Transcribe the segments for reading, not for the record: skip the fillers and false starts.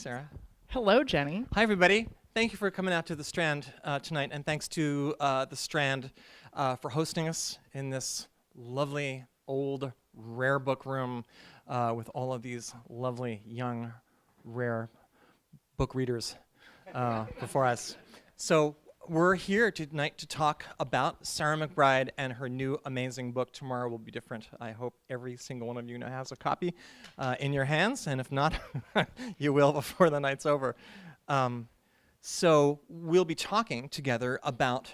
Sarah. Hello, Jenny. Hi, everybody. Thank you for coming out to the Strand tonight, and thanks to the Strand for hosting us in this lovely, old, rare book room with all of these lovely, young, rare book readers before us. So we're here tonight to talk about Sarah McBride and her new amazing book, Tomorrow Will Be Different. I hope every single one of you now has a copy in your hands, and if not, you will before the night's over. So we'll be talking together about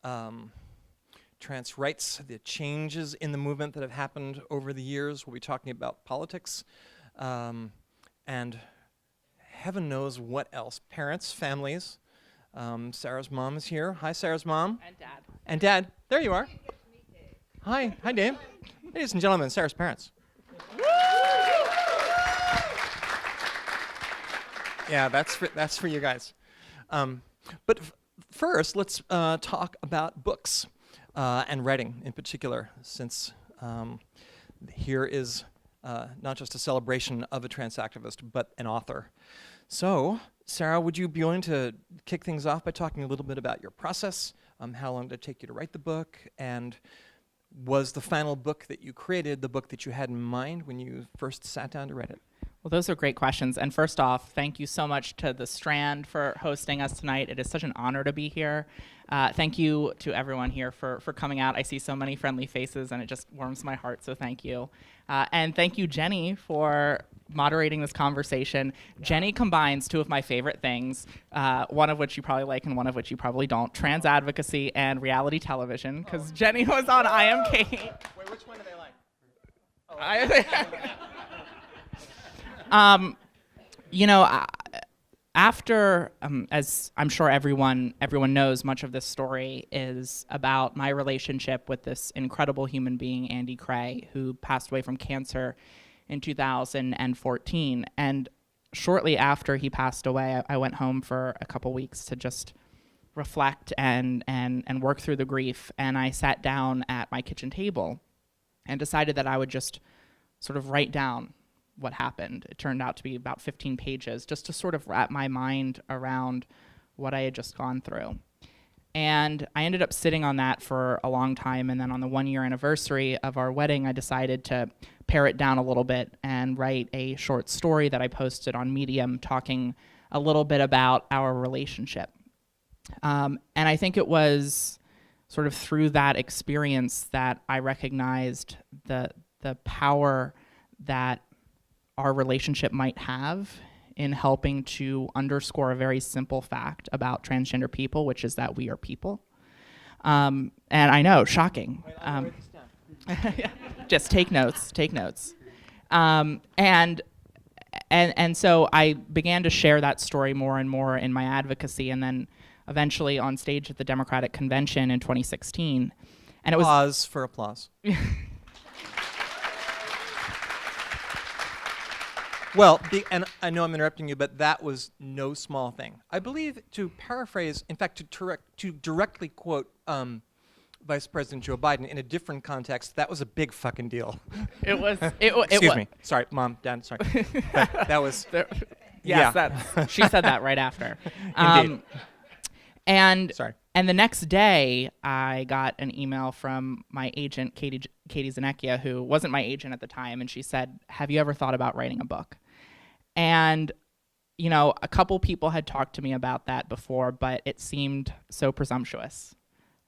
trans rights, the changes in the movement that have happened over the years. We'll be talking about politics, and heaven knows what else. Parents, families. Sarah's mom is here. Hi, Sarah's mom. And Dad. And Dad. There you are. Hi. Hi, Dave. Ladies and gentlemen, Sarah's parents. Yeah, that's for you guys. But first, let's talk about books and writing in particular, since here is not just a celebration of a trans activist, but an author. So, Sarah, would you be willing to kick things off by talking a little bit about your process? How long did it take you to write the book? And was the final book that you created the book that you had in mind when you first sat down to write it? Well, those are great questions. And first off, thank you so much to the Strand for hosting us tonight. It is such an honor to be here. Thank you to everyone here for coming out. I see so many friendly faces, and it just warms my heart, so thank you. And thank you, Jenny, for moderating this conversation. Jenny combines two of my favorite things, one of which you probably like and one of which you probably don't, trans advocacy and reality television, because Jenny was on I Am Kate. Wait, which one do they like? After, as I'm sure everyone knows, much of this story is about my relationship with this incredible human being, Andy Cray, who passed away from cancer in 2014. And shortly after he passed away, I went home for a couple weeks to just reflect and work through the grief. And I sat down at my kitchen table and decided that I would just sort of write down what happened. It turned out to be about 15 pages, just to sort of wrap my mind around what I had just gone through. And I ended up sitting on that for a long time, and then on the 1-year anniversary of our wedding, I decided to pare it down a little bit and write a short story that I posted on Medium talking a little bit about our relationship. And I think it was sort of through that experience that I recognized the power that our relationship might have in helping to underscore a very simple fact about transgender people, which is that we are people. And I know, shocking. Wait, I'll write this down. Yeah, just take notes. And so I began to share that story more and more in my advocacy, and then eventually on stage at the Democratic Convention in 2016. And it was Pause for applause. Well, and I know I'm interrupting you, but that was no small thing. I believe, to paraphrase, in fact, to directly quote Vice President Joe Biden in a different context, that was a big fucking deal. It was. Excuse me. Sorry, Mom, Dad. Sorry. that was. Yes, yeah. She said that right after. Indeed. And the next day, I got an email from my agent, Katie Zanecchia, who wasn't my agent at the time, and she said, "Have you ever thought about writing a book?" And, you know, a couple people had talked to me about that before, but it seemed so presumptuous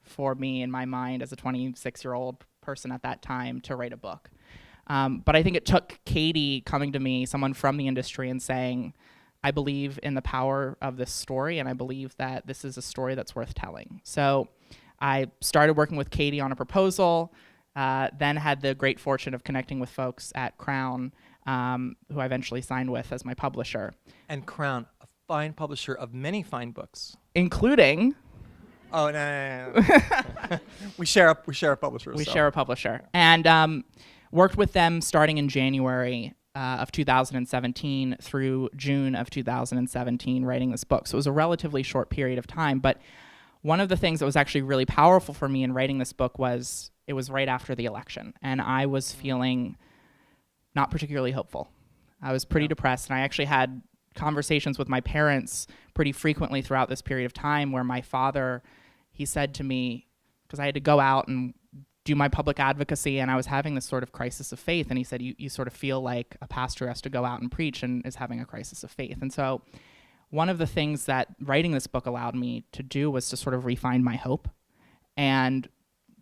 for me in my mind as a 26-year-old person at that time to write a book. But I think it took Katie coming to me, someone from the industry, and saying, I believe in the power of this story, and I believe that this is a story that's worth telling. So I started working with Katie on a proposal, then had the great fortune of connecting with folks at Crown, who I eventually signed with as my publisher. And Crown, a fine publisher of many fine books. Including... Oh, no. We share a publisher. We share a publisher. And worked with them starting in January of 2017 through June of 2017 writing this book. So it was a relatively short period of time. But one of the things that was actually really powerful for me in writing this book was it was right after the election. And I was feeling not particularly hopeful. I was pretty depressed, and I actually had conversations with my parents pretty frequently throughout this period of time where my father, he said to me, because I had to go out and do my public advocacy and I was having this sort of crisis of faith, and he said, you sort of feel like a pastor has to go out and preach and is having a crisis of faith. And so one of the things that writing this book allowed me to do was to sort of refine my hope and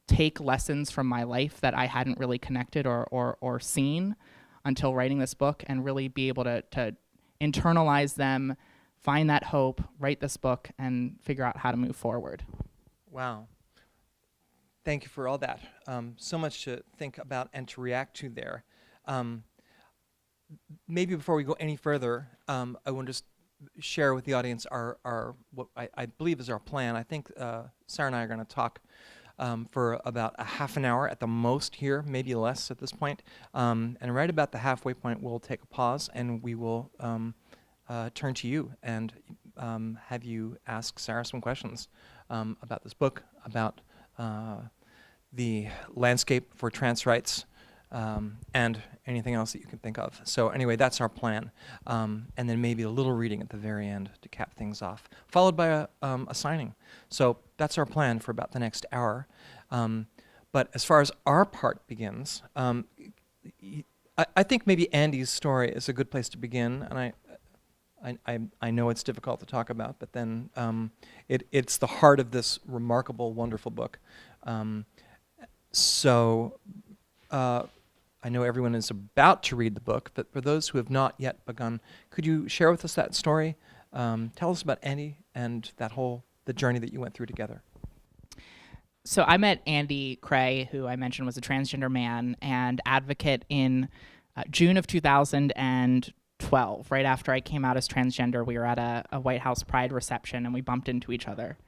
take lessons from my life that I hadn't really connected or seen until writing this book, and really be able to internalize them, find that hope, write this book, and figure out how to move forward. Wow. Thank you for all that. So much to think about and to react to there. Maybe before we go any further, I want to just share with the audience our what I believe is our plan. I think Sarah and I are going to talk for about a half an hour at the most here, maybe less at this point. And right about the halfway point, we'll take a pause and we will turn to you and have you ask Sarah some questions about this book, about the landscape for trans rights, and anything else that you can think of. So anyway, that's our plan. And then maybe a little reading at the very end to cap things off, followed by a signing. So that's our plan for about the next hour. But as far as our part begins, I think maybe Andy's story is a good place to begin. And I know it's difficult to talk about, but then it's the heart of this remarkable, wonderful book. So I know everyone is about to read the book, but for those who have not yet begun, could you share with us that story? Tell us about Andy and the journey that you went through together. So I met Andy Cray, who I mentioned was a transgender man and advocate in June of 2012, right after I came out as transgender. We were at a White House Pride reception and we bumped into each other.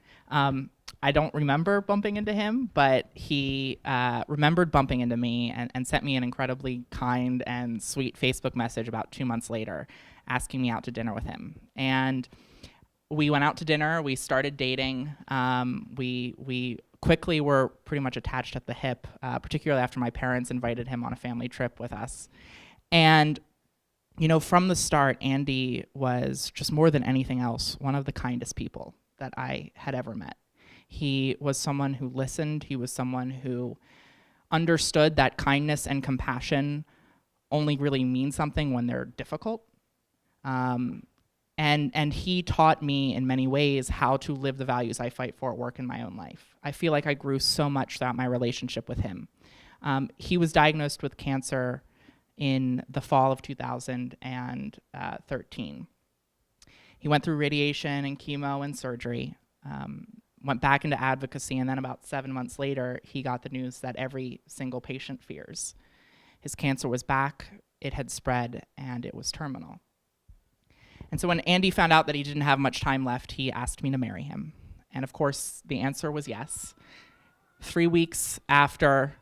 I don't remember bumping into him, but he remembered bumping into me and sent me an incredibly kind and sweet Facebook message about 2 months later, asking me out to dinner with him. And we went out to dinner. We started dating. We quickly were pretty much attached at the hip, particularly after my parents invited him on a family trip with us. And from the start, Andy was, just more than anything else, one of the kindest people that I had ever met. He was someone who listened. He was someone who understood that kindness and compassion only really mean something when they're difficult. And he taught me in many ways how to live the values I fight for at work in my own life. I feel like I grew so much throughout my relationship with him. He was diagnosed with cancer in the fall of 2013. He went through radiation and chemo and surgery, went back into advocacy, and then about 7 months later, he got the news that every single patient fears. His cancer was back, it had spread, and it was terminal. And so when Andy found out that he didn't have much time left, he asked me to marry him. And of course, the answer was yes. 3 weeks after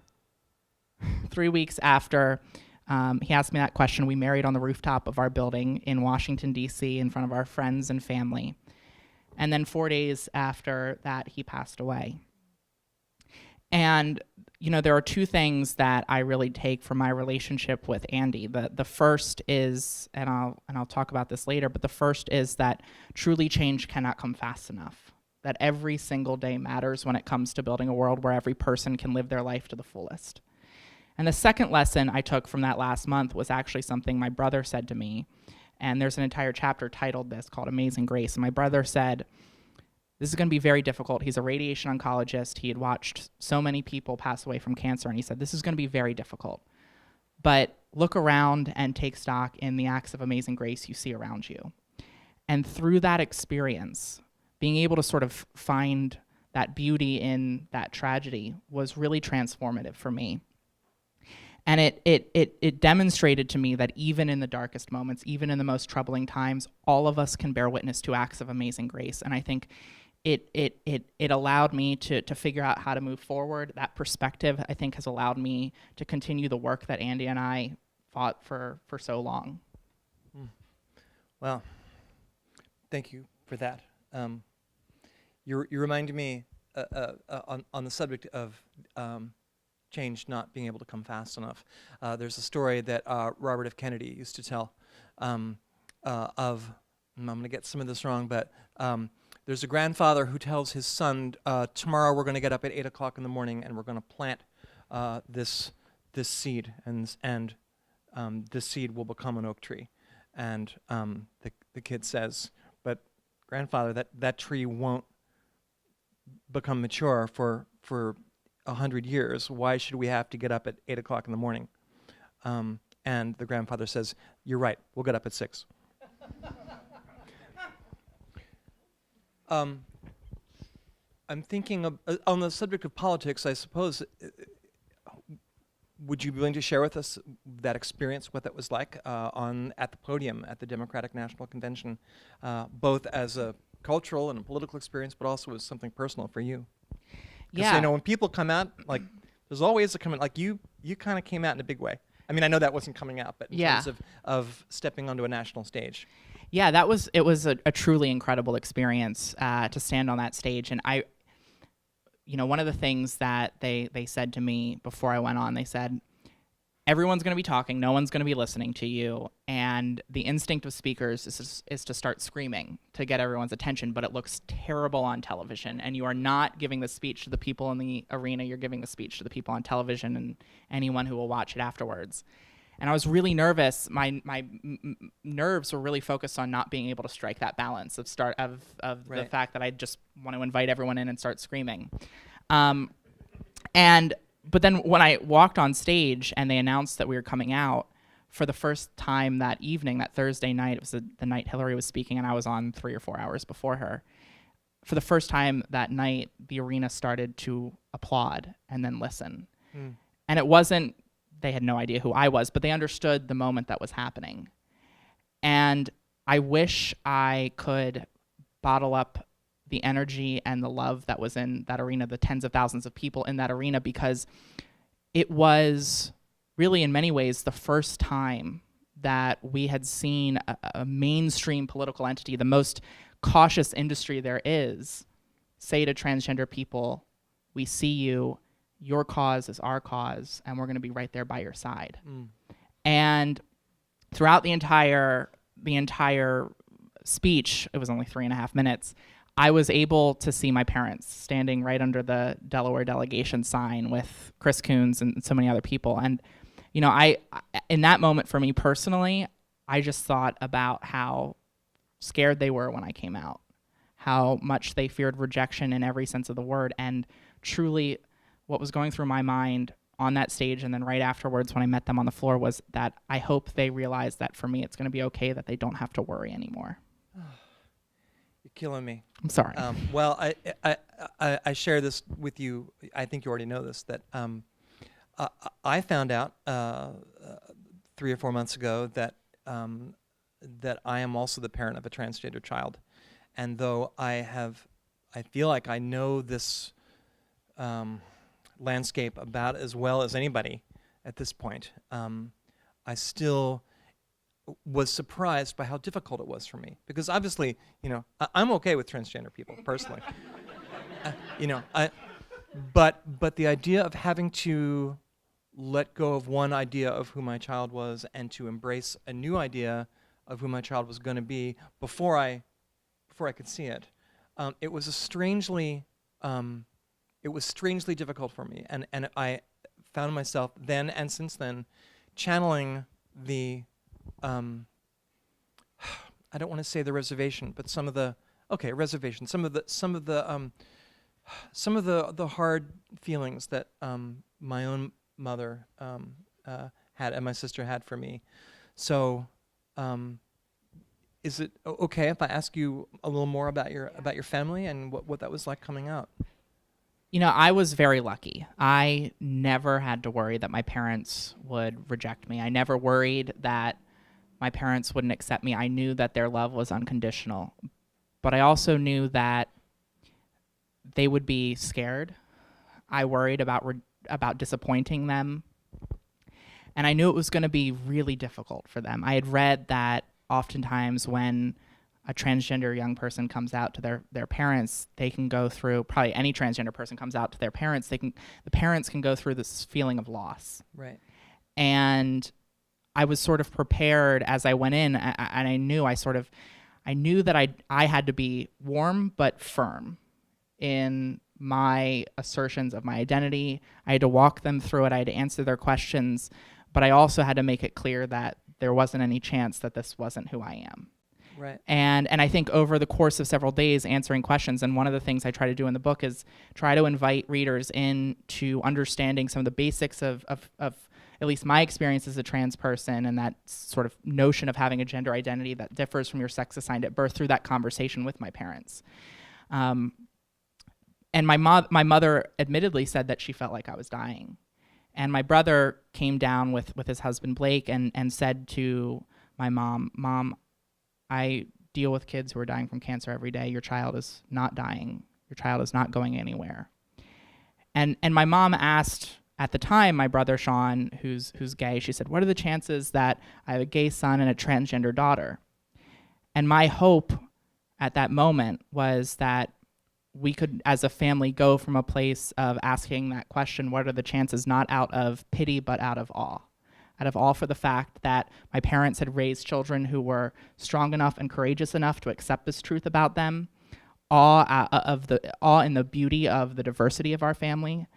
he asked me that question, we married on the rooftop of our building in Washington, D.C., in front of our friends and family. And then 4 days after that, he passed away. And, there are two things that I really take from my relationship with Andy. The first is, and I'll talk about this later, but the first is that truly change cannot come fast enough. That every single day matters when it comes to building a world where every person can live their life to the fullest. And the second lesson I took from that last month was actually something my brother said to me. And there's an entire chapter titled this called Amazing Grace. And my brother said, this is going to be very difficult. He's a radiation oncologist. He had watched so many people pass away from cancer. And he said, this is going to be very difficult. But look around and take stock in the acts of amazing grace you see around you. And through that experience, being able to sort of find that beauty in that tragedy was really transformative for me. And it demonstrated to me that even in the darkest moments, even in the most troubling times, all of us can bear witness to acts of amazing grace. And I think it allowed me to figure out how to move forward. That perspective, I think, has allowed me to continue the work that Andy and I fought for so long. Well, thank you for that. You reminded me on the subject of change not being able to come fast enough. There's a story that Robert F. Kennedy used to tell of I'm going to get some of this wrong, but there's a grandfather who tells his son, tomorrow we're going to get up at 8 o'clock in the morning and we're going to plant this seed, and this seed will become an oak tree. And the kid says, but grandfather, that tree won't become mature for 100 years. Why should we have to get up at 8 o'clock in the morning? And the grandfather says, you're right, we'll get up at 6. I'm thinking of, on the subject of politics, I suppose, would you be willing to share with us that experience, what that was like at the podium at the Democratic National Convention, both as a cultural and a political experience, but also as something personal for you? Yeah. You know, when people come out, like, there's always a coming, like you kind of came out in a big way. I mean, I know that wasn't coming out, but in terms of stepping onto a national stage. Yeah, it was a truly incredible experience to stand on that stage. And one of the things that they said to me before I went on, they said, everyone's going to be talking, no one's going to be listening to you, and the instinct of speakers is to start screaming to get everyone's attention, but it looks terrible on television, and you are not giving the speech to the people in the arena, you're giving the speech to the people on television and anyone who will watch it afterwards. And I was really nervous. My nerves were really focused on not being able to strike that balance of the fact that I just want to invite everyone in and start screaming. But then when I walked on stage and they announced that we were coming out, for the first time that evening, that Thursday night, it was the night Hillary was speaking, and I was on 3 or 4 hours before her. For the first time that night, the arena started to applaud and then listen. And it wasn't, they had no idea who I was, but they understood the moment that was happening. And I wish I could bottle up the energy and the love that was in that arena, the tens of thousands of people in that arena, because it was really in many ways the first time that we had seen a mainstream political entity, the most cautious industry there is, say to transgender people, we see you, your cause is our cause, and we're going to be right there by your side. And throughout the entire speech, it was only 3.5 minutes, I was able to see my parents standing right under the Delaware delegation sign with Chris Coons and so many other people. And, I in that moment for me personally, I just thought about how scared they were when I came out, how much they feared rejection in every sense of the word. And truly what was going through my mind on that stage and then right afterwards when I met them on the floor was that I hope they realize that for me it's going to be okay, that they don't have to worry anymore. You're killing me. I'm sorry. Well, I share this with you. I think you already know this, that I found out 3 or 4 months ago that I am also the parent of a transgender child. And though I feel like I know this landscape about as well as anybody at this point, I still was surprised by how difficult it was for me, because obviously, I'm okay with transgender people personally, but the idea of having to let go of one idea of who my child was and to embrace a new idea of who my child was going to be before I could see it, it was strangely difficult for me, and I found myself then and since then channeling the I don't want to say the reservation, but some of the hard feelings that my own mother had and my sister had for me. So, is it okay if I ask you a little more about your family and what that was like coming out? I was very lucky. I never had to worry that my parents would reject me. I never worried that my parents wouldn't accept me. I knew that their love was unconditional. But I also knew that they would be scared. I worried about disappointing them. And I knew it was going to be really difficult for them. I had read that oftentimes when a transgender young person comes out to their parents, they can go through, probably any transgender person comes out to their parents, the parents can go through this feeling of loss. Right. And I was sort of prepared as I went in, and I knew I I knew that I had to be warm but firm in my assertions of my identity. I had to walk them through it. I had to answer their questions, but I also had to make it clear that there wasn't any chance that this wasn't who I am. Right. And I think over the course of several days answering questions, and one of the things I try to do in the book is try to invite readers into understanding some of the basics of at least my experience as a trans person, and that sort of notion of having a gender identity that differs from your sex assigned at birth through that conversation with my parents. And my mother admittedly said that she felt like I was dying. And my brother came down with his husband Blake and said to my mom, "Mom, I deal with kids who are dying from cancer every day. Your child is not dying. Your child is not going anywhere." And my mom asked at the time my brother Sean, who's gay, she said, "What are the chances that I have a gay son and a transgender daughter?" And my hope at that moment was that we could, as a family, go from a place of asking that question, what are the chances, not out of pity, but out of awe. Out of awe for the fact that my parents had raised children who were strong enough and courageous enough to accept this truth about them, awe in the beauty of the diversity of our family.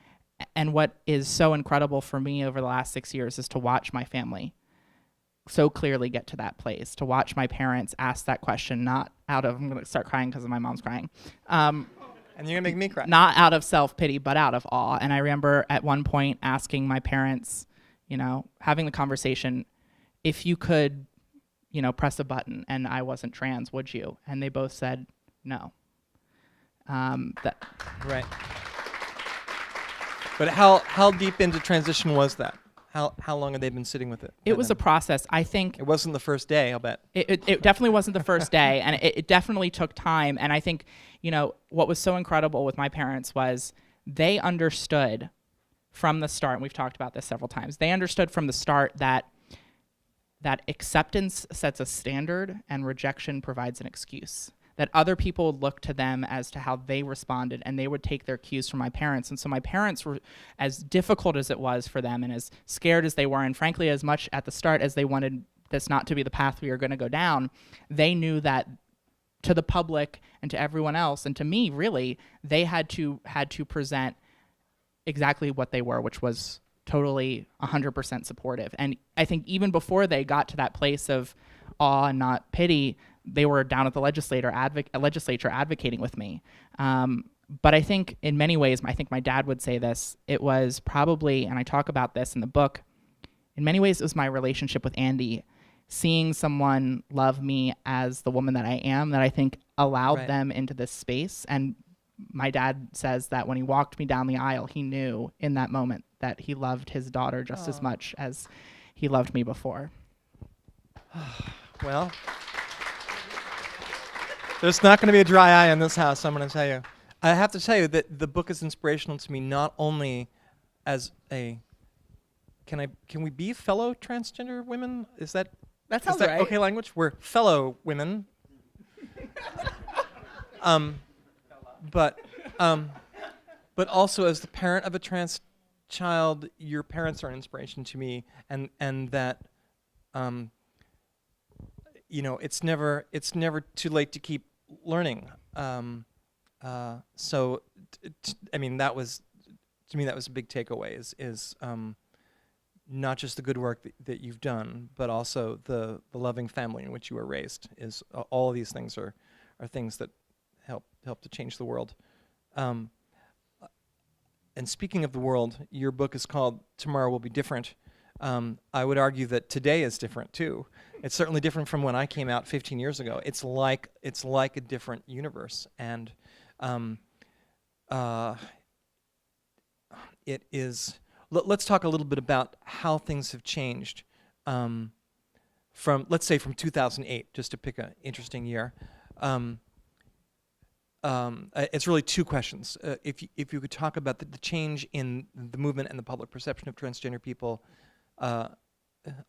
And what is so incredible for me over the last 6 years is to watch my family so clearly get to that place, to watch my parents ask that question, not out of, I'm going to start crying because my mom's crying. And you're going to make me cry. Not out of self-pity, but out of awe. And I remember at one point asking my parents, having the conversation, if you could, press a button and I wasn't trans, would you? And they both said no. Right. But how deep into transition was that? How long had they been sitting with it? It was a process. I think it wasn't the first day, I'll bet. It definitely wasn't the first day, and it definitely took time. And I think, what was so incredible with my parents was they understood from the start, and we've talked about this several times, they understood from the start that acceptance sets a standard and rejection provides an excuse. That other people would look to them as to how they responded, and they would take their cues from my parents. And so my parents were, as difficult as it was for them and as scared as they were, and frankly, as much at the start as they wanted this not to be the path we were going to go down, they knew that to the public and to everyone else, and to me, really, they had to present exactly what they were, which was totally 100% supportive. And I think even before they got to that place of awe and not pity, they were down at the legislature advocating with me. But I think in many ways, I think my dad would say this, it was probably, and I talk about this in the book, in many ways it was my relationship with Andy, seeing someone love me as the woman that I am, that I think allowed them into this space. And my dad says that when he walked me down the aisle, he knew in that moment that he loved his daughter just as much as he loved me before. Well, there's not going to be a dry eye in this house, I'm going to tell you. I have to tell you that the book is inspirational to me not only as a... Can we be fellow transgender women? Is that sounds right. Okay language? We're fellow women. But also as the parent of a trans child, your parents are an inspiration to me, and that it's never too late to keep learning. So that was, to me, that was a big takeaway, is not just the good work that you've done, but also the loving family in which you were raised. Is all of these things are things that help to change the world. And speaking of the world, your book is called Tomorrow Will Be Different. I would argue that today is different too. It's certainly different from when I came out 15 years ago. It's like a different universe, and it is. Let's talk a little bit about how things have changed from, let's say, from 2008, just to pick an interesting year. It's really two questions. If you could talk about the change in the movement and the public perception of transgender people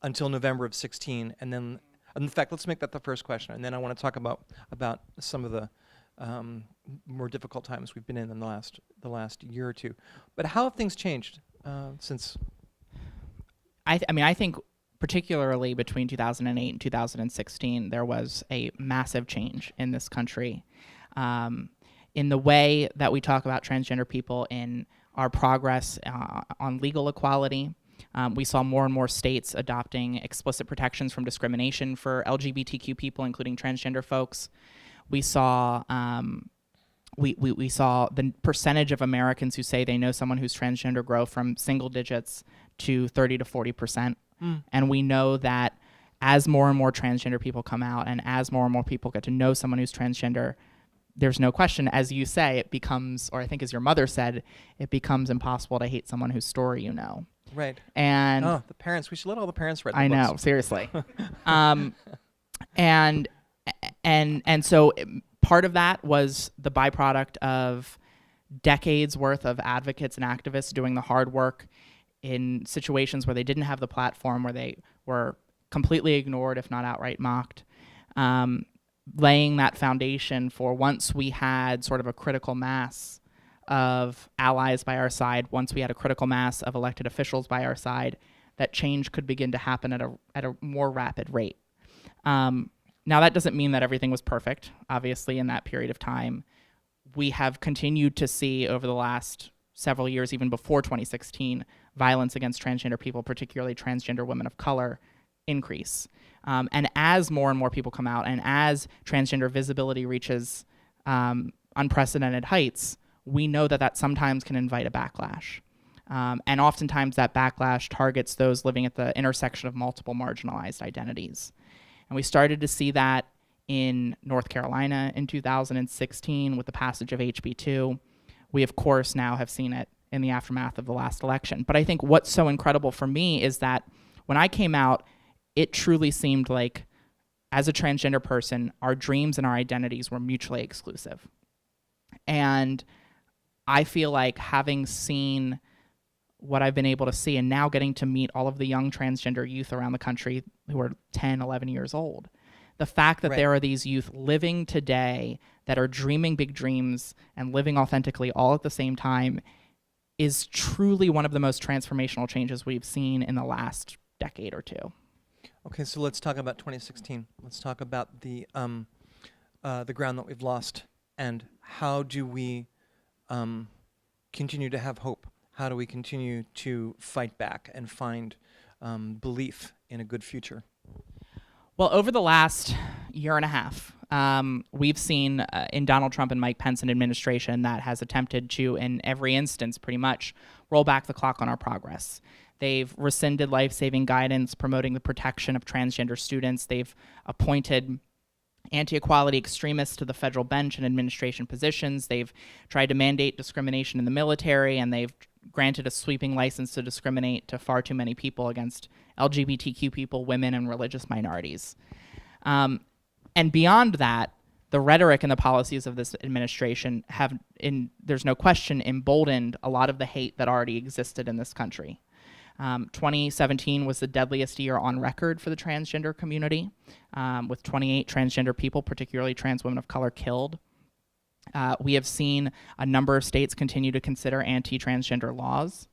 until November of 16, and then, in fact, let's make that the first question, and then I want to talk about some of the more difficult times we've been in the last year or two. But how have things changed since? I think particularly between 2008 and 2016, there was a massive change in this country in the way that we talk about transgender people, in our progress on legal equality. We saw more and more states adopting explicit protections from discrimination for LGBTQ people, including transgender folks. We saw we saw the percentage of Americans who say they know someone who's transgender grow from single digits to 30 to 40%. And we know that as more and more transgender people come out, and as more and more people get to know someone who's transgender, there's no question, as you say, it becomes, or I think as your mother said, it becomes impossible to hate someone whose story you know. Right. And the parents, we should let all the parents read the I books. know, seriously. And so part of that was the byproduct of decades worth of advocates and activists doing the hard work in situations where they didn't have the platform, where they were completely ignored, if not outright mocked, laying that foundation for, once we had sort of a critical mass of allies by our side, once we had a critical mass of elected officials by our side, that change could begin to happen at a more rapid rate. Now, that doesn't mean that everything was perfect, obviously, in that period of time. We have continued to see over the last several years, even before 2016, violence against transgender people, particularly transgender women of color, increase. And as more and more people come out, and as transgender visibility reaches unprecedented heights, we know that that sometimes can invite a backlash. And oftentimes that backlash targets those living at the intersection of multiple marginalized identities. And we started to see that in North Carolina in 2016 with the passage of HB2. We, of course, now have seen it in the aftermath of the last election. But I think what's so incredible for me is that when I came out, it truly seemed like, as a transgender person, our dreams and our identities were mutually exclusive. And I feel like, having seen what I've been able to see, and now getting to meet all of the young transgender youth around the country who are 10, 11 years old, the fact that there are these youth living today that are dreaming big dreams and living authentically all at the same time is truly one of the most transformational changes we've seen in the last decade or two. Okay, so let's talk about 2016. Let's talk about the ground that we've lost, and how do we continue to have hope? How do we continue to fight back and find belief in a good future? Well, over the last year and a half, we've seen in Donald Trump and Mike Pence an administration that has attempted to, in every instance pretty much, roll back the clock on our progress. They've rescinded life-saving guidance promoting the protection of transgender students. They've appointed anti-equality extremists to the federal bench and administration positions. They've tried to mandate discrimination in the military, and they've granted a sweeping license to discriminate to far too many people against LGBTQ people, women, and religious minorities. And beyond that, the rhetoric and the policies of this administration have, there's no question, emboldened a lot of the hate that already existed in this country. 2017 was the deadliest year on record for the transgender community, with 28 transgender people, particularly trans women of color, killed. We have seen a number of states continue to consider anti-transgender laws.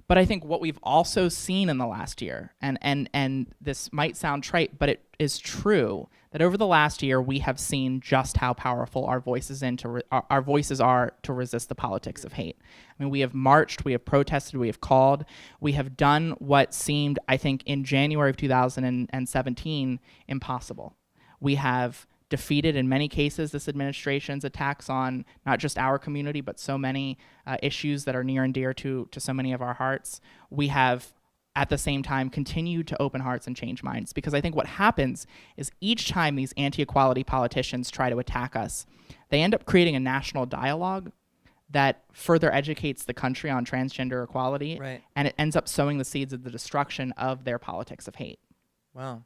But I think what we've also seen in the last year, and this might sound trite, but it is true, that over the last year we have seen just how powerful our voices are to resist the politics of hate. I mean, we have marched, we have protested, we have called, we have done what seemed, I think, in January of 2017, impossible. We have defeated, in many cases, this administration's attacks on not just our community, but so many issues that are near and dear to so many of our hearts. We have, at the same time, continued to open hearts and change minds, because I think what happens is each time these anti-equality politicians try to attack us, they end up creating a national dialogue that further educates the country on transgender equality, and it ends up sowing the seeds of the destruction of their politics of hate. Wow.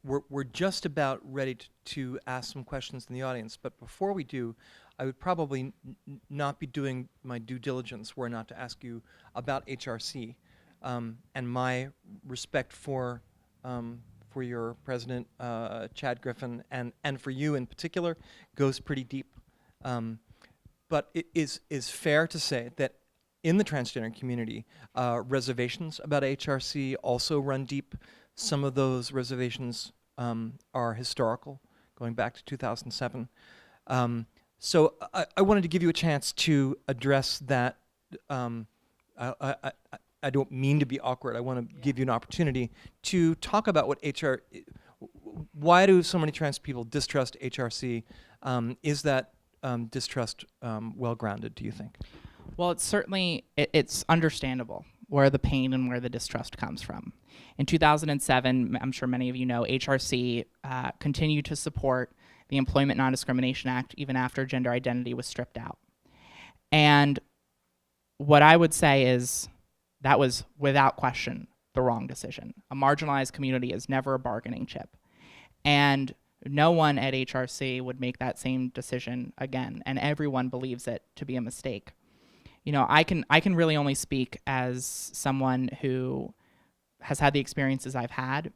We're just about ready to ask some questions in the audience, but before we do, I would probably not be doing my due diligence were not to ask you about HRC, and my respect for your president, Chad Griffin, and for you in particular, goes pretty deep. But it is fair to say that in the transgender community. Reservations about HRC also run deep. Some of those reservations are historical, going back to 2007. So I wanted to give you a chance to address that. I don't mean to be awkward. I want to give you an opportunity to talk about what why do so many trans people distrust HRC? Is that distrust well-grounded, do you think? Well, it's certainly, it's understandable where the pain and where the distrust comes from. In 2007, I'm sure many of you know, HRC continued to support the Employment Non-Discrimination Act even after gender identity was stripped out. And what I would say is that was, without question, the wrong decision. A marginalized community is never a bargaining chip. And no one at HRC would make that same decision again, and everyone believes it to be a mistake. You know, I can really only speak as someone who has had the experiences I've had,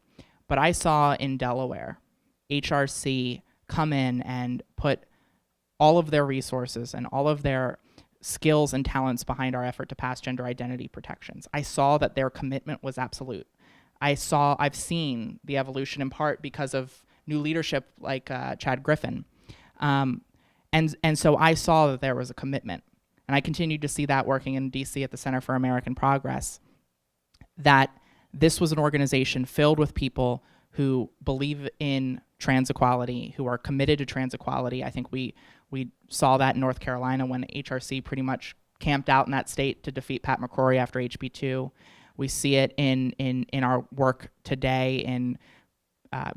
but I saw in Delaware, HRC come in and put all of their resources and all of their skills and talents behind our effort to pass gender identity protections. I saw that their commitment was absolute. I've seen the evolution in part because of new leadership like Chad Griffin. And so I saw that there was a commitment. And I continued to see that working in DC at the Center for American Progress, that this was an organization filled with people who believe in trans equality, who are committed to trans equality. I think we saw that in North Carolina when HRC pretty much camped out in that state to defeat Pat McCrory after HB2. We see it in our work today in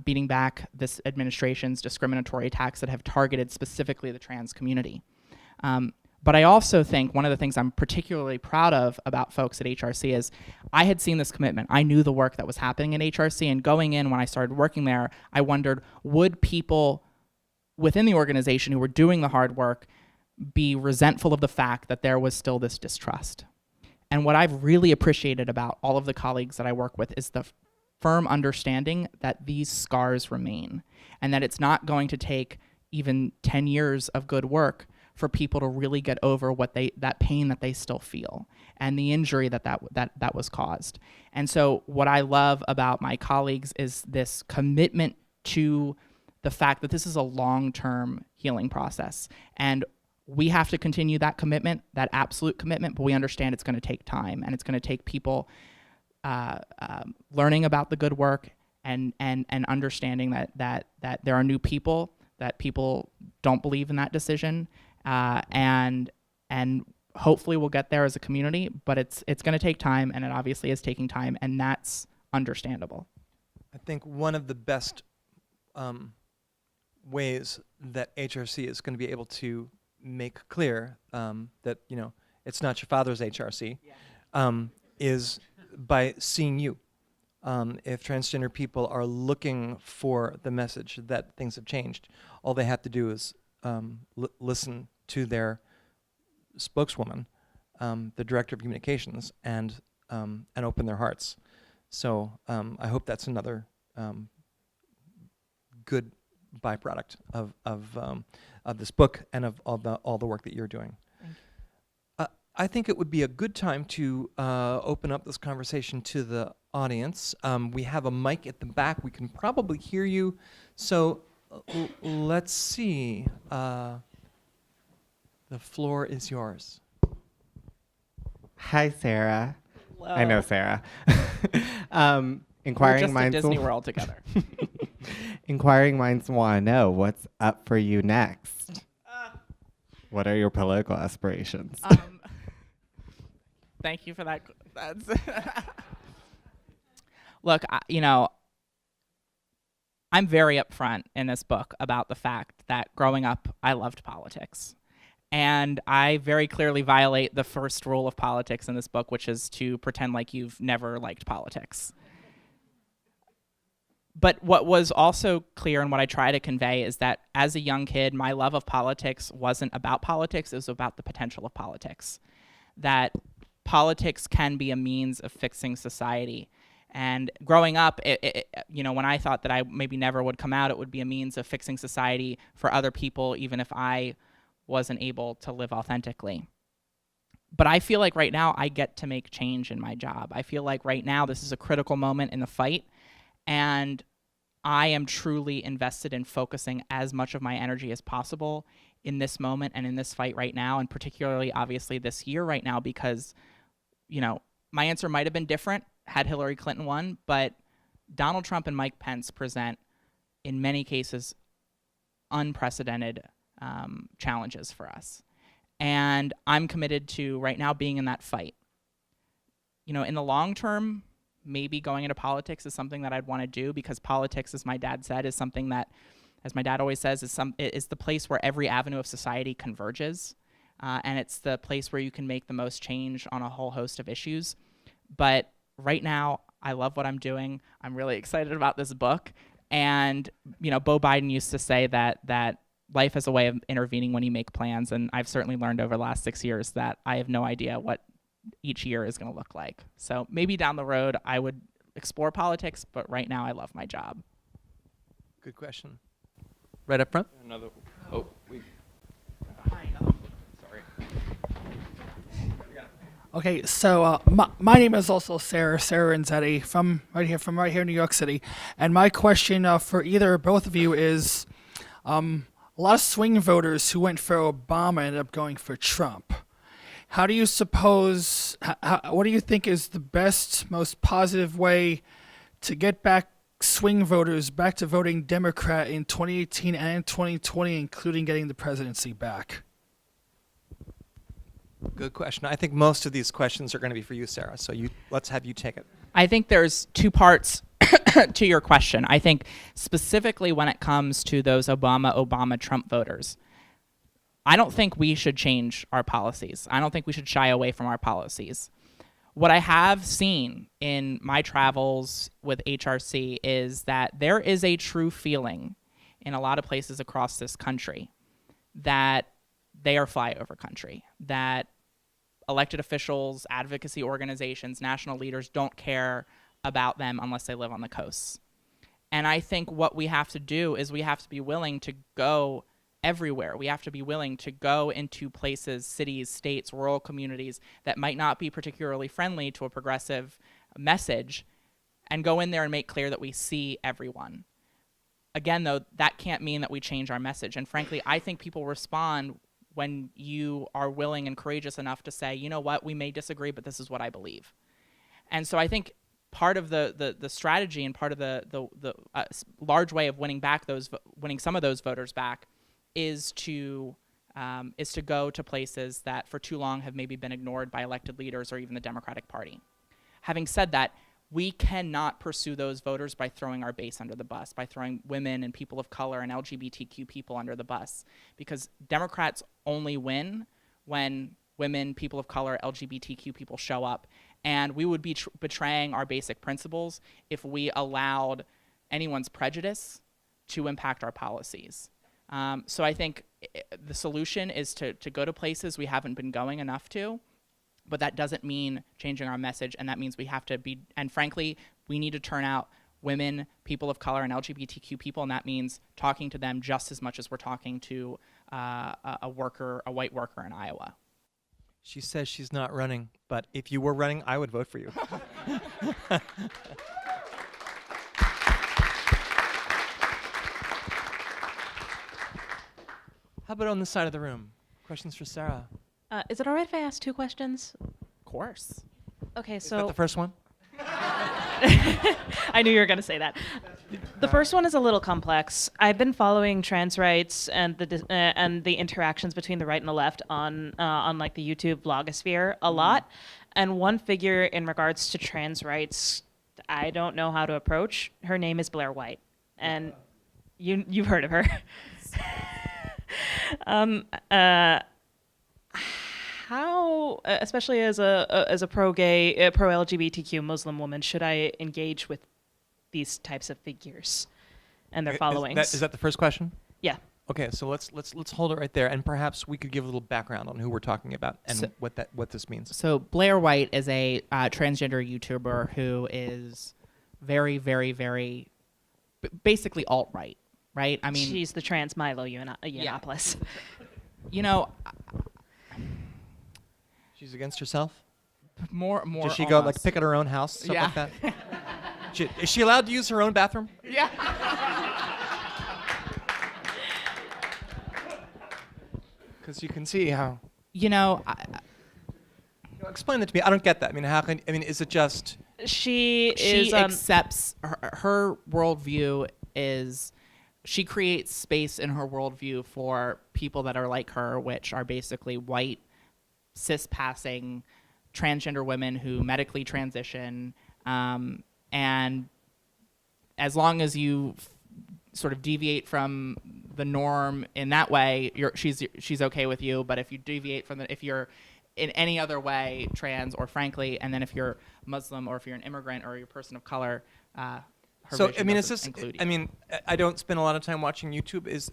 beating back this administration's discriminatory attacks that have targeted specifically the trans community. But I also think one of the things I'm particularly proud of about folks at HRC is I had seen this commitment. I knew the work that was happening in HRC, and going in when I started working there, I wondered, would people within the organization who were doing the hard work be resentful of the fact that there was still this distrust? And what I've really appreciated about all of the colleagues that I work with is the firm understanding that these scars remain, and that it's not going to take even 10 years of good work for people to really get over that pain that they still feel and the injury that was caused. And so what I love about my colleagues is this commitment to the fact that this is a long-term healing process. And we have to continue that commitment, that absolute commitment, but we understand it's going to take time, and it's going to take people learning about the good work and understanding that there are new people, that people don't believe in that decision, and hopefully we'll get there as a community, but it's going to take time, and it obviously is taking time, and that's understandable. I think one of the best ways that HRC is going to be able to make clear that, you know, it's not your father's HRC, is by seeing you. If transgender people are looking for the message that things have changed, all they have to do is listen to their spokeswoman, the director of communications, and open their hearts. So I hope that's another good byproduct of this book and of all the work that you're doing. I think it would be a good time to open up this conversation to the audience. We have a mic at the back. We can probably hear you. So let's see. The floor is yours. Hi, Sarah. Hello. I know Sarah. We're Inquiring just at minds Disney World together. Inquiring minds want to know what's up for you next. What are your political aspirations? Thank you for that. Look, you know, I'm very upfront in this book about the fact that growing up, I loved politics. And I very clearly violate the first rule of politics in this book, which is to pretend like you've never liked politics. But what was also clear and what I try to convey is that as a young kid, my love of politics wasn't about politics, it was about the potential of politics. That politics can be a means of fixing society. And growing up, you know, when I thought that I maybe never would come out, it would be a means of fixing society for other people, even if I wasn't able to live authentically. But I feel like right now I get to make change in my job. I feel like right now this is a critical moment in the fight, and I am truly invested in focusing as much of my energy as possible in this moment and in this fight right now, and particularly obviously this year right now, because, you know, my answer might have been different had Hillary Clinton won, but Donald Trump and Mike Pence present, in many cases, unprecedented challenges for us. And I'm committed to right now being in that fight. You know, in the long term, maybe going into politics is something that I'd want to do, because politics, as my dad said, is something that, as my dad always says, is the place where every avenue of society converges. And it's the place where you can make the most change on a whole host of issues. But right now, I love what I'm doing. I'm really excited about this book. And, you know, Beau Biden used to say that life has a way of intervening when you make plans. And I've certainly learned over the last 6 years that I have no idea what each year is going to look like. So maybe down the road I would explore politics, but right now I love my job. Good question. Right up front. Sorry. Okay, so my name is also Sarah Renzetti from right here in New York City, and my question for either or both of you is, a lot of swing voters who went for Obama ended up going for Trump. How do you suppose? What do you think is the best, most positive way to get back swing voters back to voting Democrat in 2018 and 2020, including getting the presidency back? Good question. I think most of these questions are going to be for you, Sarah. So let's have you take it. I think there's two parts to your question. I think specifically when it comes to those Obama, Trump voters, I don't think we should change our policies. I don't think we should shy away from our policies. What I have seen in my travels with HRC is that there is a true feeling in a lot of places across this country that they are flyover country, that elected officials, advocacy organizations, national leaders don't care about them unless they live on the coasts. And I think what we have to do is we have to be willing to go everywhere. We have to be willing to go into places, cities, states, rural communities that might not be particularly friendly to a progressive message, and go in there and make clear that we see everyone. Again, though, that can't mean that we change our message. And frankly, I think people respond when you are willing and courageous enough to say, you know what, we may disagree, but this is what I believe. And so I think part of the strategy and part of the large way of winning some of those voters back is to go to places that for too long have maybe been ignored by elected leaders or even the Democratic Party. Having said that, we cannot pursue those voters by throwing our base under the bus, by throwing women and people of color and LGBTQ people under the bus, because Democrats only win when women, people of color, LGBTQ people show up. And we would be betraying our basic principles if we allowed anyone's prejudice to impact our policies. So I think the solution is to go to places we haven't been going enough to, but that doesn't mean changing our message, and that means we have to be, and frankly, we need to turn out women, people of color, and LGBTQ people, and that means talking to them just as much as we're talking to a white worker in Iowa. She says she's not running, but if you were running, I would vote for you. How about on this side of the room? Questions for Sarah? Is it all right if I ask 2 questions? Of course. Okay, Is that so the first one? I knew you were going to say that. The first one is a little complex. I've been following trans rights and the interactions between the right and the left on like the YouTube blogosphere a lot. And one figure in regards to trans rights, I don't know how to approach. Her name is Blair White, and you've heard of her. How, especially as a pro-gay, pro-LGBTQ Muslim woman, should I engage with these types of figures and their followings? Is that the first question? Yeah. Okay, so let's hold it right there, and perhaps we could give a little background on who we're talking about and what this means. So Blair White is a transgender YouTuber who is very, very, very basically alt-right, right? I mean, she's the trans Milo Yiannopoulos. You know, She's against herself? More. Does she go like almost. pick at her own house, stuff Yeah. like that? Is she allowed to use her own bathroom? Yeah. Because you can see how. Explain that to me. I don't get that. I mean, is it just? She She is accepts her worldview is she creates space in her worldview for people that are like her, which are basically white, cis-passing, transgender women who medically transition, and as long as you sort of deviate from the norm in that way, she's okay with you. But if you deviate from if you're in any other way trans, or frankly, and then if you're Muslim or if you're an immigrant or you're a person of color, her So vision is doesn't this? include you. I mean, I don't spend a lot of time watching YouTube. Is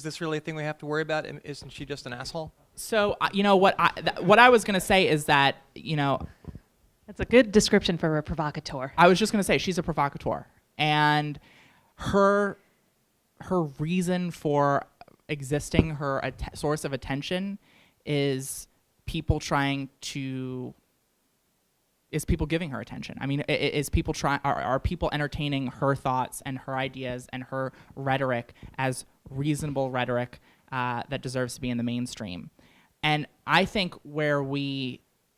this really a thing we have to worry about? Isn't she just an asshole? So what I was gonna say is that That's a good description for a provocateur. I was just gonna say she's a provocateur, and her reason for existing, her source of attention, is people giving her attention. I mean, is people are people entertaining her thoughts and her ideas and her rhetoric as reasonable rhetoric that deserves to be in the mainstream? And I think where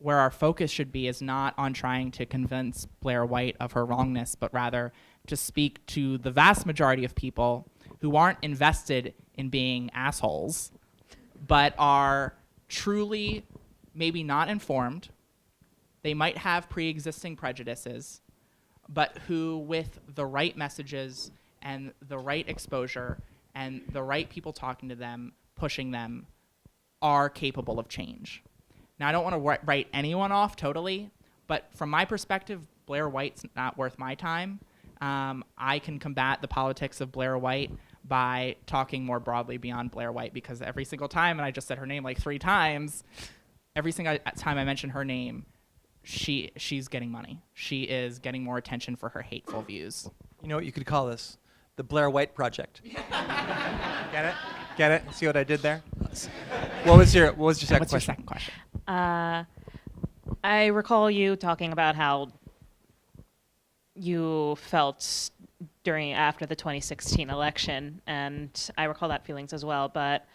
our focus should be is not on trying to convince Blair White of her wrongness, but rather to speak to the vast majority of people who aren't invested in being assholes, but are truly maybe not informed. They might have pre-existing prejudices, but who, with the right messages and the right exposure and the right people talking to them, pushing them, are capable of change. Now, I don't want to write anyone off totally, but from my perspective, Blair White's not worth my time. I can combat the politics of Blair White by talking more broadly beyond Blair White, because every single time, and I just said her name like 3 times, every single time I mention her name, she's getting money. She is getting more attention for her hateful views. You know what you could call this? The Blair White Project. Get it? Get it? See what I did there? What was your second What's your question? second question? I recall you talking about how you felt after the 2016 election, and I recall that feelings as well, but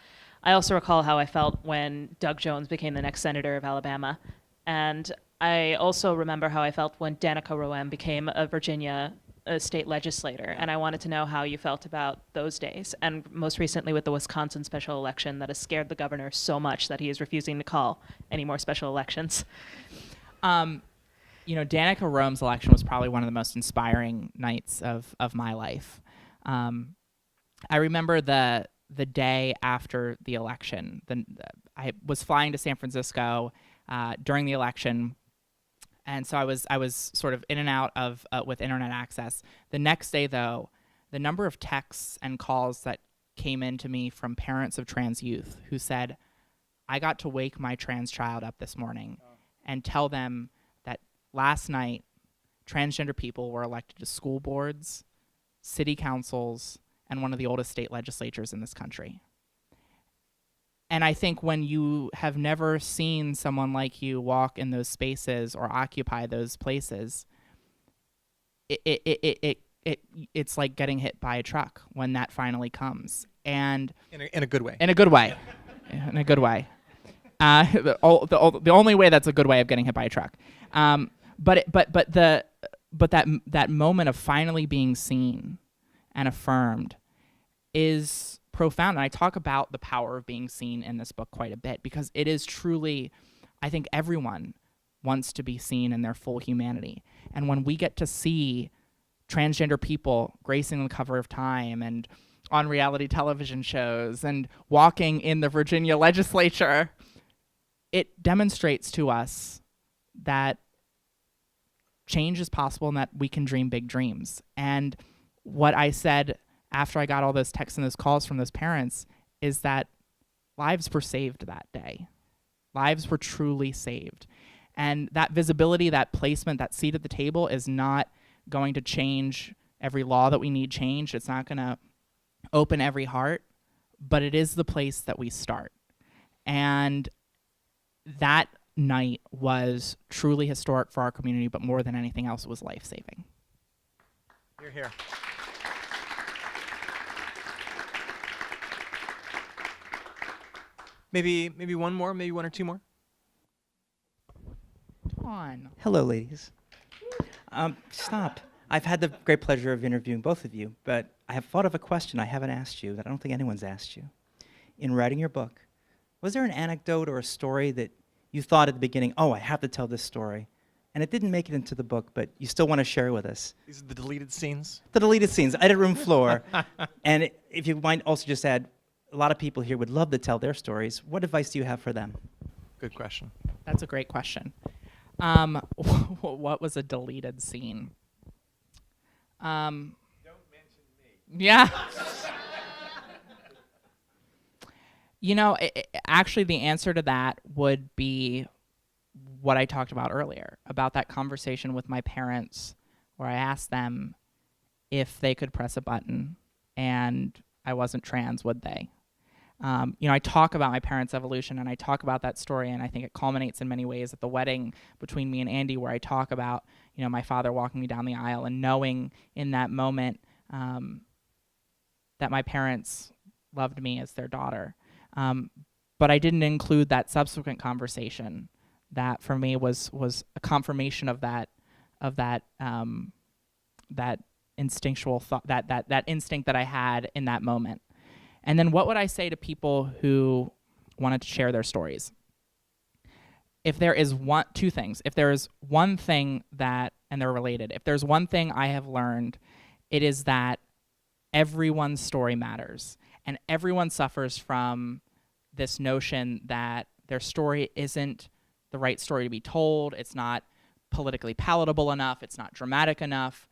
I also recall how I felt when Doug Jones became the next senator of Alabama, and I also remember how I felt when Danica Roem became a Virginia state legislator, and I wanted to know how you felt about those days, and most recently with the Wisconsin special election that has scared the governor so much that he is refusing to call any more special elections. Danica Roem's election was probably one of the most inspiring nights of my life. I remember the day after the election. I was flying to San Francisco during the election, and so I was sort of in and out of with internet access. The next day, though, the number of texts and calls that came in to me from parents of trans youth who said, "I got to wake my trans child up this morning and tell them that last night transgender people were elected to school boards, city councils, and one of the oldest state legislatures in this country." And I think when you have never seen someone like you walk in those spaces or occupy those places, it's like getting hit by a truck when that finally comes. And In a good way. in a good way. In a good way. The only way that's a good way of getting hit by a truck. But that moment of finally being seen and affirmed is profound. And I talk about the power of being seen in this book quite a bit, because it is truly, I think everyone wants to be seen in their full humanity. And when we get to see transgender people gracing the cover of Time and on reality television shows and walking in the Virginia legislature, it demonstrates to us that change is possible and that we can dream big dreams. And what I said after I got all those texts and those calls from those parents is that lives were saved that day. Lives were truly saved. And that visibility, that placement, that seat at the table is not going to change every law that we need changed. It's not going to open every heart, but it is the place that we start. And that night was truly historic for our community, but more than anything else, it was life-saving. You're here. Maybe one more, maybe one or two more. Come on. Hello, ladies. Stop. I've had the great pleasure of interviewing both of you, but I have thought of a question I haven't asked you that I don't think anyone's asked you. In writing your book, was there an anecdote or a story that you thought at the beginning, oh, I have to tell this story, and it didn't make it into the book, but you still want to share with us? These are the deleted scenes. The deleted scenes, edit room floor. And if you might also just add, a lot of people here would love to tell their stories. What advice do you have for them? Good question. That's a great question. What was a deleted scene? Don't mention me. Yeah. You know, actually, the answer to that would be what I talked about earlier, about that conversation with my parents where I asked them if they could press a button and I wasn't trans, would they? I talk about my parents' evolution, and I talk about that story, and I think it culminates in many ways at the wedding between me and Andy, where I talk about, my father walking me down the aisle and knowing in that moment that my parents loved me as their daughter. But I didn't include that subsequent conversation that for me was a confirmation of that instinctual thought, that instinct that I had in that moment. And then what would I say to people who wanted to share their stories? If there is two things, if there is one thing that, and they're related, if there's one thing I have learned, it is that everyone's story matters. And everyone suffers from this notion that their story isn't the right story to be told, it's not politically palatable enough, it's not dramatic enough.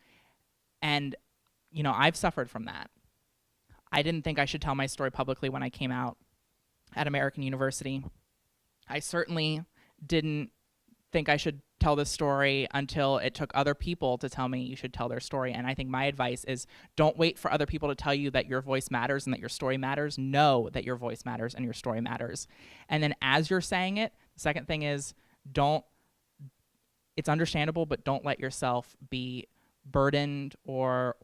And, I've suffered from that. I didn't think I should tell my story publicly when I came out at American University. I certainly didn't think I should tell this story until it took other people to tell me you should tell their story. And I think my advice is don't wait for other people to tell you that your voice matters and that your story matters. Know that your voice matters and your story matters. And then as you're saying it, the second thing is it's understandable, but don't let yourself be burdened or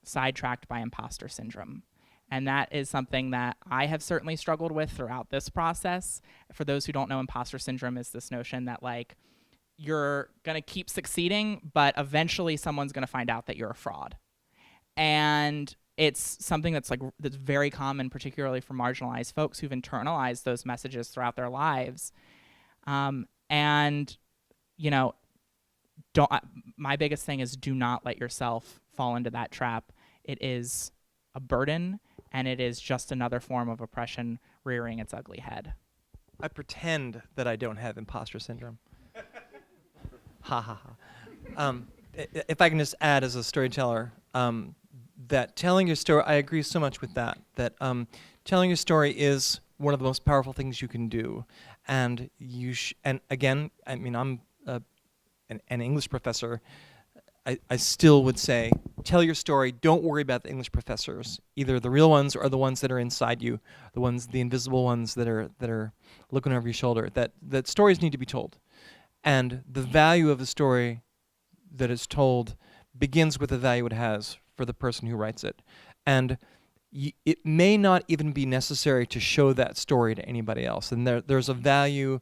sidetracked by imposter syndrome. And that is something that I have certainly struggled with throughout this process. For those who don't know, imposter syndrome is this notion that you're gonna keep succeeding, but eventually someone's gonna find out that you're a fraud. And it's something that's very common, particularly for marginalized folks who've internalized those messages throughout their lives. My biggest thing is do not let yourself fall into that trap. It is a burden, and it is just another form of oppression rearing its ugly head. I pretend that I don't have imposter syndrome. Ha ha ha. If I can just add as a storyteller, that telling your story, I agree so much with that, telling your story is one of the most powerful things you can do. And and again, I mean, I'm an English professor. I still would say, tell your story. Don't worry about the English professors, either the real ones or the ones that are inside you, the invisible ones that are looking over your shoulder. That stories need to be told, and the value of the story that is told begins with the value it has for the person who writes it, and it may not even be necessary to show that story to anybody else. And there's a value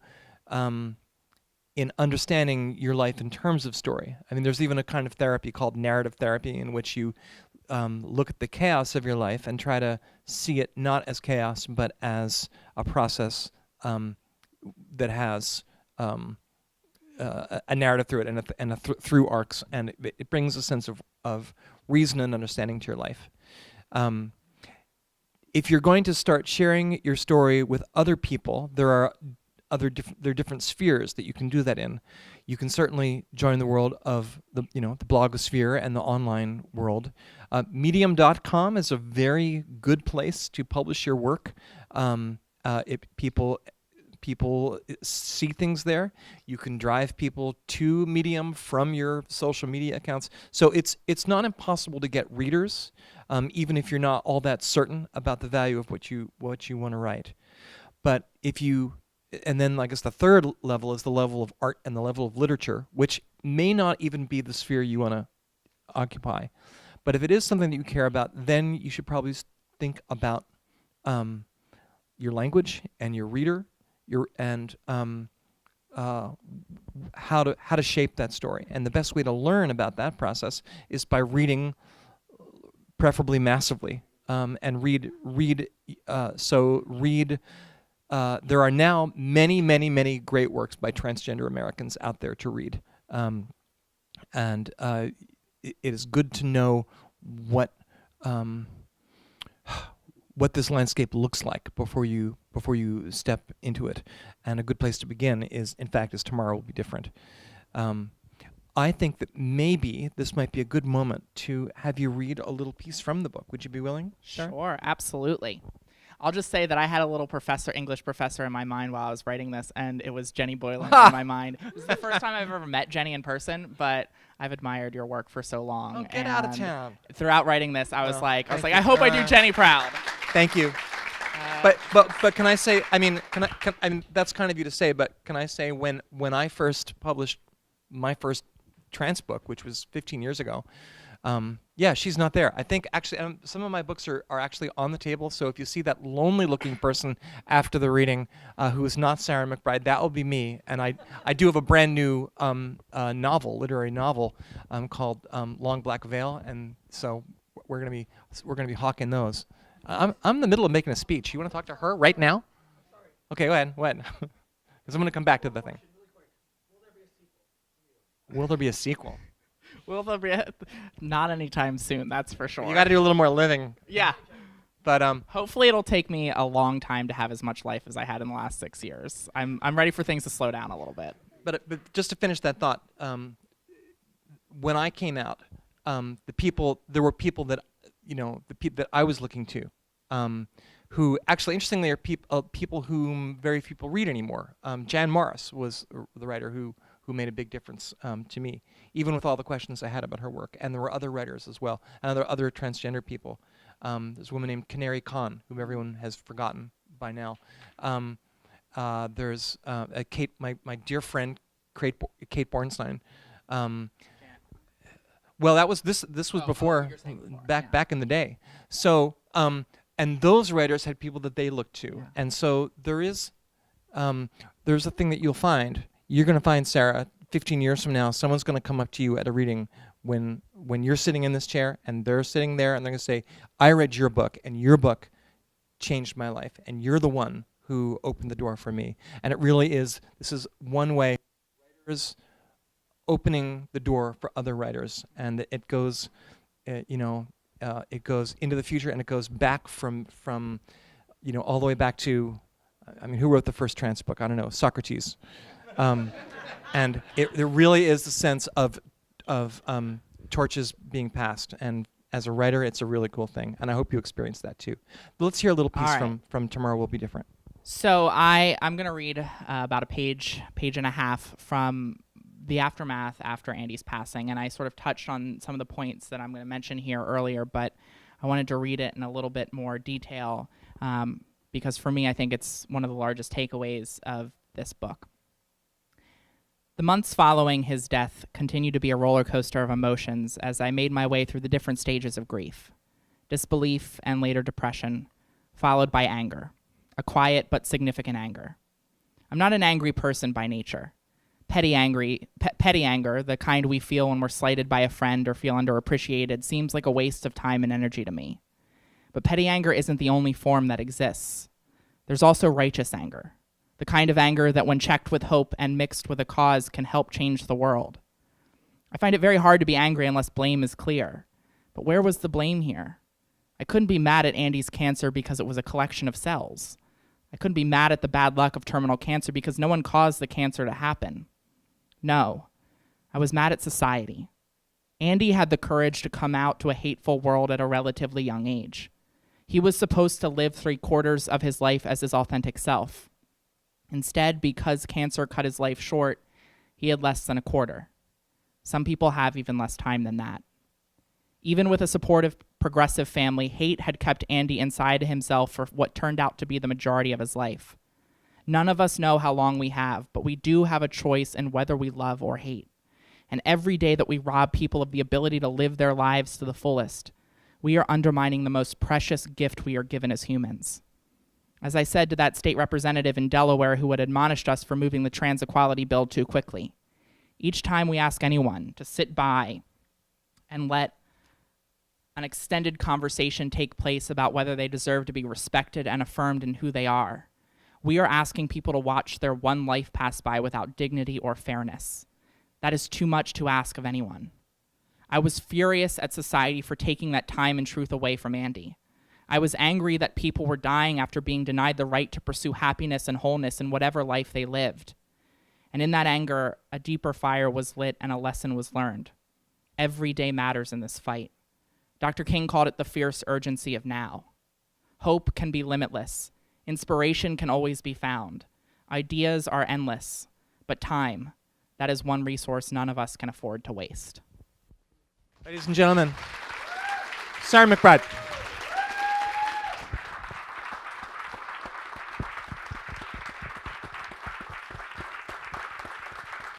in understanding your life in terms of story. I mean, there's even a kind of therapy called narrative therapy in which you look at the chaos of your life and try to see it not as chaos, but as a process that has a narrative through it and through arcs, and it brings a sense of reason and understanding to your life. If you're going to start sharing your story with other people, there are different spheres that you can do that in. You can certainly join the world of the blogosphere and the online world. Medium.com is a very good place to publish your work. People see things there. You can drive people to Medium from your social media accounts. So it's not impossible to get readers, even if you're not all that certain about the value of what you want to write. But if you and then I guess the third level is the level of art and the level of literature, which may not even be the sphere you want to occupy. But if it is something that you care about, then you should probably think about your language and your reader, how to shape that story. And the best way to learn about that process is by reading, preferably massively, and read. There are now many great works by transgender Americans out there to read, and it is good to know what this landscape looks like before you step into it. And a good place to begin is Tomorrow Will Be Different. I think that maybe this might be a good moment to have you read a little piece from the book. Would you be willing, Sarah? Sure, absolutely. I'll just say that I had a little English professor in my mind while I was writing this, and it was Finney Boylan in my mind. This is the first time I've ever met Jenny in person, but I've admired your work for so long. Oh, get out of town. Throughout writing this, I was like, I hope I do Jenny proud. Thank you. But can I say? I mean, that's kind of you to say. But can I say when I first published my first trans book, which was 15 years ago, yeah, she's not there. I think actually some of my books are actually on the table. So if you see that lonely-looking person after the reading who is not Sarah McBride, that will be me. And I do have a brand new literary novel called Long Black Veil, and so we're gonna be hawking those. I'm in the middle of making a speech. You want to talk to her right now? Okay, go ahead. Because I'm going to come back to the thing. Will there be a sequel? Will there be not anytime soon, that's for sure. You got to do a little more living. Yeah. But hopefully it'll take me a long time to have as much life as I had in the last 6 years. I'm ready for things to slow down a little bit. But just to finish that thought, when I came out, there were people that that I was looking to, who actually, interestingly, are people whom very few people read anymore. Jan Morris was the writer who made a big difference to me, even with all the questions I had about her work. And there were other writers as well, and other transgender people. There's a woman named Canary Khan, whom everyone has forgotten by now. There's Kate, my dear friend, Kate Bornstein. Well, that was this was before, back in the day. So, and those writers had people that they looked to, yeah. And so there's a thing that you'll find. You're going to find, Sarah, 15 years from now, someone's going to come up to you at a reading when you're sitting in this chair and they're sitting there, and they're going to say, "I read your book, and your book changed my life, and you're the one who opened the door for me." And it really is. This is one way writers opening the door for other writers, and it goes, it goes into the future, and it goes back from all the way back to, who wrote the first trans book? I don't know, Socrates, and it really is the sense of torches being passed, and as a writer, it's a really cool thing, and I hope you experience that too. But let's hear a little piece from Tomorrow Will Be Different. So I'm going to read about a page and a half from the aftermath after Andy's passing, and I sort of touched on some of the points that I'm going to mention here earlier, but I wanted to read it in a little bit more detail because for me, I think it's one of the largest takeaways of this book. The months following his death continued to be a roller coaster of emotions as I made my way through the different stages of grief, disbelief, and later depression, followed by anger, a quiet but significant anger. I'm not an angry person by nature. Petty anger, the kind we feel when we're slighted by a friend or feel underappreciated, seems like a waste of time and energy to me. But petty anger isn't the only form that exists. There's also righteous anger, the kind of anger that when checked with hope and mixed with a cause can help change the world. I find it very hard to be angry unless blame is clear. But where was the blame here? I couldn't be mad at Andy's cancer because it was a collection of cells. I couldn't be mad at the bad luck of terminal cancer because no one caused the cancer to happen. No, I was mad at society. Andy had the courage to come out to a hateful world at a relatively young age. He was supposed to live 3/4 of his life as his authentic self. Instead, because cancer cut his life short, he had less than a quarter. Some people have even less time than that. Even with a supportive, progressive family, hate had kept Andy inside himself for what turned out to be the majority of his life. None of us know how long we have, but we do have a choice in whether we love or hate. And every day that we rob people of the ability to live their lives to the fullest, we are undermining the most precious gift we are given as humans. As I said to that state representative in Delaware who had admonished us for moving the trans equality bill too quickly, each time we ask anyone to sit by and let an extended conversation take place about whether they deserve to be respected and affirmed in who they are, we are asking people to watch their one life pass by without dignity or fairness. That is too much to ask of anyone. I was furious at society for taking that time and truth away from Andy. I was angry that people were dying after being denied the right to pursue happiness and wholeness in whatever life they lived. And in that anger, a deeper fire was lit and a lesson was learned. Every day matters in this fight. Dr. King called it the fierce urgency of now. Hope can be limitless. Inspiration can always be found. Ideas are endless. But time, that is one resource none of us can afford to waste. Ladies and gentlemen, Sarah McBride.